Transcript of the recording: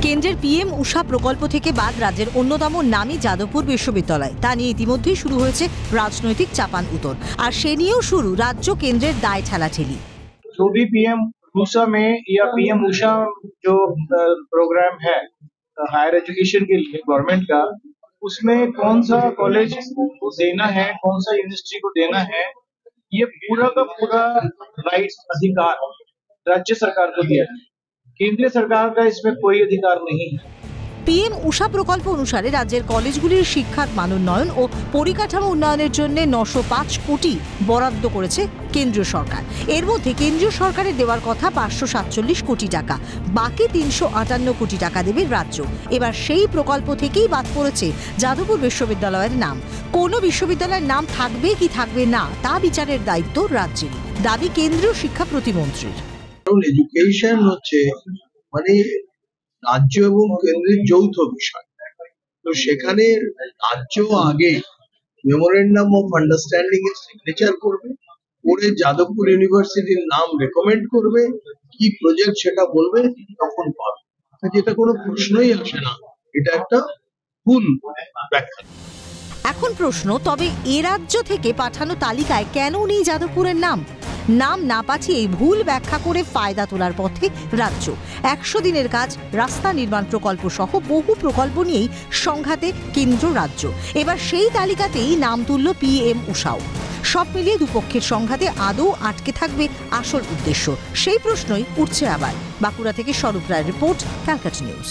কেন্দ্রের পিএম ঊষা প্রকল্প থেকে বাদ রাজ্যের অন্যতম নামী যাদবপুর বিশ্ববিদ্যালয়, তা নিয়ে ইতিমধ্যেই শুরু হয়েছে রাজনৈতিক চাপান উতর। আর সে নিয়েও শুরু রাজ্য কেন্দ্রের দায় ঠেলাঠেলি। जो भी पीएम ऊषा में या पीएम ऊषा जो प्रोग्राम है हायर एजुकेशन के लिए गवर्नमेंट का, उसमें कौन सा कॉलेज को देना है, कौन सा यूनिवर्सिटी को देना है, ये पूरा का पूरा राइट्स अधिकार राज्य सरकार को दिया है। केंद्रीय सरकार का इसमें कोई अधिकार नहीं है। পিএম ঊষা প্রকল্প অনুসারে রাজ্যের কলেজগুলির শিক্ষার মানোন্নয়ন ও পরিকাঠামো উন্নয়নের জন্য 905 কোটি বরাদ্দ করেছে কেন্দ্রীয় সরকার। এর মধ্যে কেন্দ্রীয় সরকারের দেওয়ার কথা 547 কোটি টাকা, বাকি 358 কোটি টাকা দেবে রাজ্য। এবার সেই প্রকল্প থেকেই বাদ পড়েছে যাদবপুর বিশ্ববিদ্যালয়ের নাম। কোন বিশ্ববিদ্যালয়ের নাম থাকবে কি থাকবে না তা বিচারের দায়িত্ব রাজ্যের, দাবি কেন্দ্রীয় শিক্ষা প্রতিমন্ত্রীর। এডুকেশন হচ্ছে মানে রাজ্য এবং কেন্দ্রের যৌথ বিষয়। তো সেখানে রাজ্য আগে মেমোরেন্ডাম অফ আন্ডারস্ট্যান্ডিং এর সিগনেচার করবে, করে যাদবপুর ইউনিভার্সিটির নাম রেকমেন্ড করবে, কি প্রজেক্ট সেটা বলবে, তখন পাবে। যেটা কোনো প্রশ্নই আসে না, এটা একটা ভুল ব্যাখ্যা। এখন প্রশ্ন, তবে এ রাজ্য থেকে পাঠানো তালিকায় কেন নেই যাদবপুরের নাম? নাম না পাঠিয়ে ভুল ব্যাখ্যা করে ফায়দা তোলার পথে রাজ্য। 100 দিনের কাজ, রাস্তা নির্মাণ প্রকল্প সহ বহু প্রকল্প নিয়েই সংঘাতে কেন্দ্র রাজ্য। এবার সেই তালিকাতেই নাম তুলল পিএম ঊষাও। সব মিলিয়ে দুপক্ষের সংঘাতে আদৌ আটকে থাকবে আসল উদ্দেশ্য? সেই প্রশ্নই উঠছে আবার। বাঁকুড়া থেকে স্বরূপ রায়ের রিপোর্ট, ক্যালকাটা নিউজ।